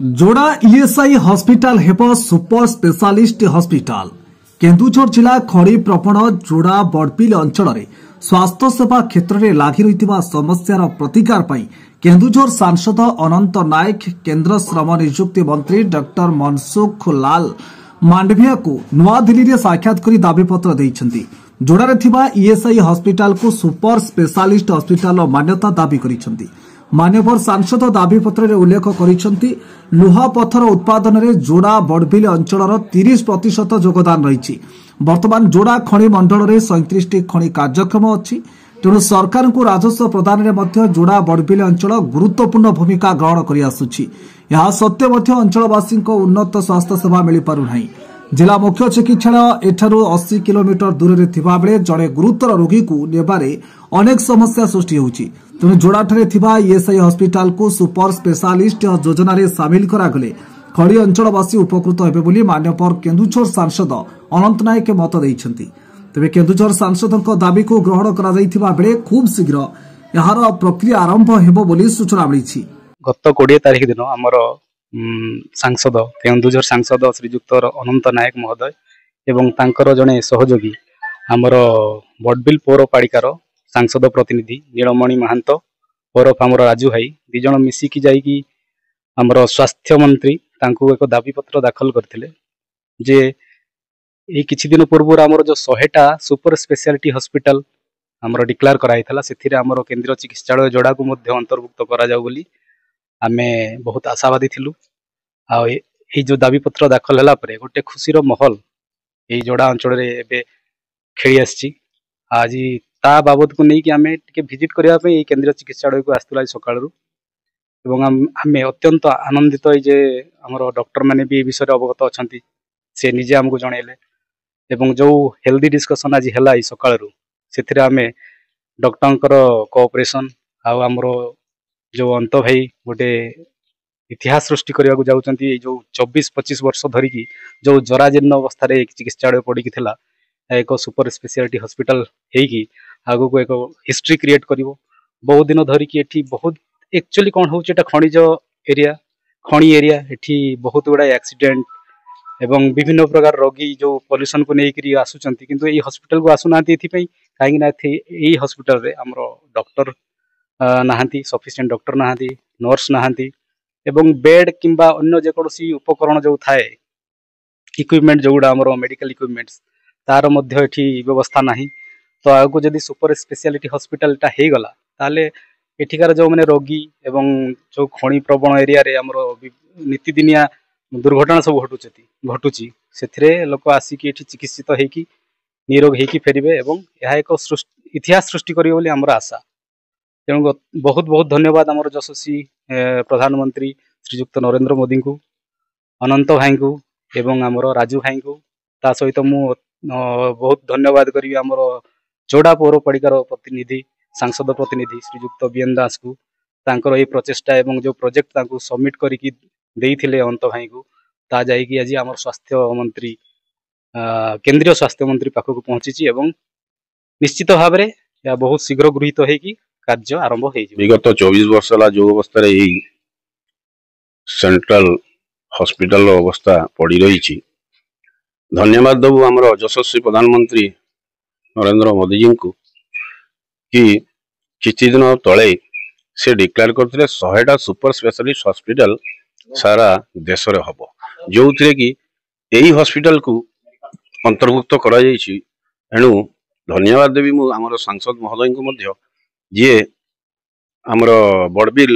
जोड़ा ESI hospital हेब super specialist hospital. Keonjhar जिला खड़ी प्रवण जोड़ा बड़बिल अंचल में स्वास्थ्य सेवा क्षेत्र में लागि रही समस्यार प्रतिकार पाई केन्दुझर सांसद अनंत नायक केन्द्र श्रम नियुक्ति मंत्री डॉक्टर मनसुख लाल मांडविया को नुआ दिल्ली में साक्षात कर दाबीपत्र देइछन्ति। जोड़ारे थिबा ईएसआई हॉस्पिटल को सुपर स्पेशलिस्ट हॉस्पिटल मान्यता दाबी करिछन्ति। मान्यवर सांसद दाबीपत्र में उल्लेख करिछन्ति लुहा पत्थर उत्पादन में जोड़ा बड़बिल अंचल 30% योगदान रही। वर्तमान जोड़ा खनि मंडल में 37 खनि कार्यक्रम अच्छी तेणु सरकार को राजस्व प्रदान में जोड़ा बड़बिल अंचल गुरुत्वपूर्ण भूमिका ग्रहण कर सत्वे अंचलवासी उन्नत स्वास्थ्य सेवा मिल पारना। जिला मुख्य चिकित्सालय एठारू 80 किलोमीटर दूर में थिबा बेले जड़े गुरुतर रोगी को नेबारे अनेक समस्या सृष्टि होउछि। तेणु जोड़ाठारे थिबा ईएसआई हॉस्पिटल को सुपर स्पेशलिस्ट योजना रे शामिल करागले खड़ी अंचलवासी उपकृत हेबे बोली मान्यवर केन्दुझर सांसद अनंत नायक मत देइछन्ति। तेबे केन्दुझर सांसदक दाबी को ग्रहण करा जाइथिबा बेले खूब शीघ्र यार प्रक्रिया आरंभ हेबो बोली सूचना मिलिछि। गत 20 तारिख दिन हमर सांसद केन्दुझर सांसद श्रीजुक्त अनंत नायक महोदय एवं तांकर जने सहयोगी आमर बड़बिल पौरपालिकार सांसद प्रतिनिधि नीलमणि महांत ओरफ आमर राजू भाई दिज मिसिकी जाइकी आमर स्वास्थ्य मंत्री तांको एक दाबीपत्र दाखल करथिले जे ए किछि दिन पूर्व आमर जो 100टा सुपर स्पेशलिटी हॉस्पिटल आमर डिक्लेयर कराइथला सेथिरे आमर केंद्रीय चिकित्सालय जोड़ा को मध्य अंतर्भुक्त करा जाउ बोली आमे बहुत आशावादी थिलु। आ जो दाबीपत्र दाखल होला परे गोटे खुशीर माहौल ए जोड़ा अंचल रे एबे खेली आछि। आज ता बाबत को नहीं कि आमे टिके विजिट करिया पे केंद्रीय चिकित्सालय को आस्तुला सकाळरू एवं आमे अत्यंत आनंदित जे हमर डॉक्टर माने भी विषय अवगत अछंती से निजे हमको जणैले एवं जो हेल्दी डिस्कशन आज हला सकाळरू सेथिरे आमे डॉक्टरंकर कोऑपरेशन आ हमरो जो अंत भाई गोटे इतिहास सृष्टि करने को जाउछंती जो 24-25 वर्ष धरिकी जो जराजीर्ण अवस्था रे चिकित्सालय पड़ी थिला एक सुपर स्पेशलिटी हॉस्पिटल हेकी आगो को एक हिस्ट्री क्रिएट करिवो। बहुत दिन धरिकी एठी बहुत एक्चुअली कोन होउछ एटा खनिज एरिया खणी एरिया एठी बहुत गुडा एक्सीडेंट एवं विभिन्न प्रकार रोगी जो पॉल्यूशन को नेकरी आसुचंती किंतु ए हॉस्पिटल को आसुनांती एथि पई काहे ना ए हॉस्पिटल रे हमरो डॉक्टर नाहांती सफिशिएंट डॉक्टर नाहांती नर्स नाहांती एवं बेड किंबा अन्य जेकोसी उपकरण जो थाए इक्विपमेंट जोगुडा हमरो मेडिकल इक्विपमेंट्स तार मध्य एठी व्यवस्था नाही। तो आगो जदी सुपर स्पेशलिटी हॉस्पिटल टा हे गला ताले एठिकार जो माने रोगी एवं जो खणी प्रवण एरिया रे हमरो नीतिदिनिया दुर्घटना सब घटुची सेथिरे लोक आसी कि एठी चिकित्सित हेकी निरोग हेकी फेरिबे एवं यह एक इतिहास सृष्टि करियो बोली हमर आशा। तेणु बहुत बहुत धन्यवाद आमर यशस्वी प्रधानमंत्री श्रीजुक्त नरेंद्र मोदी को अनंत भाई को एवं आमर राजू भाई को ता सहित मु बहुत धन्यवाद करी आमर जोड़ा पौरपालिकार प्रतिनिधि सांसद प्रतिनिधि श्रीजुक्त बीएन दास को तांकर ए प्रचेष्टा एवं जो प्रोजेक्ट तांको सबमिट करिकी देइथिले अनंत भाई को ता जाइकी आज आमर स्वास्थ्य मंत्री केंद्रीय स्वास्थ्य मंत्री पाखक पहुंची एवं निश्चित भाव में या बहुत शीघ्र गृहीत होगी कार्य आरंभ हो। विगत 24 वर्ष जो अवस्था सेंट्रल हॉस्पिटल अवस्था पड़ी रही धन्यवाद दबु आमर यशस्वी प्रधानमंत्री नरेंद्र मोदी जी को कि किछि दिन तले से डिक्लेयर करथिले 100टा सुपर स्पेशलिस्ट हॉस्पिटल सारा देश रे हबो जो थे कि यही हॉस्पिटल को अंतर्भुक्त करा जायछि। एणु धन्यवाद देवी मु आमर सांसद महोदय को मध्य जी आमर बड़बिल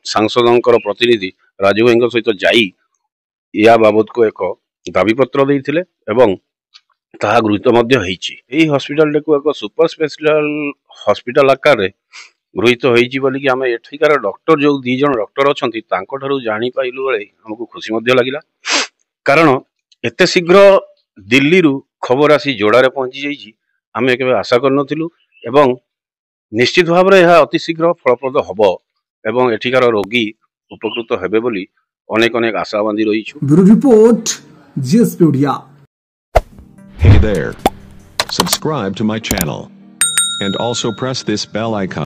सांसदंकर प्रतिनिधि राजू भाई सहित जाई या बाबद को एक दाबीपत्र देइथिले एवं ताहा गृहीत मध्य होईछि। एही हॉस्पिटल को एक सुपर स्पेशल हॉस्पिटल आकार रे गृहीत होईछि बोली कि आमे एठिकार डॉक्टर जो 2 जण डॉक्टर अछंती तांको ठारू जानि पाइलु बेले हमकु खुशी मध्य लागिला कारण एते शीघ्र दिल्ली रु खबर आसी जोड़ा रे पहुंची जाईछि आमे केबे आशा करनथिलु एवं निश्चित भाव में यह अति शीघ्र फलप्रद हब एवं एठिकार रोगी उपकृत हेबे बोली अनेक अनेक आशावादी रही छु। Bureau report GSP Odia. Hey there. Subscribe to my channel and also press this bell icon.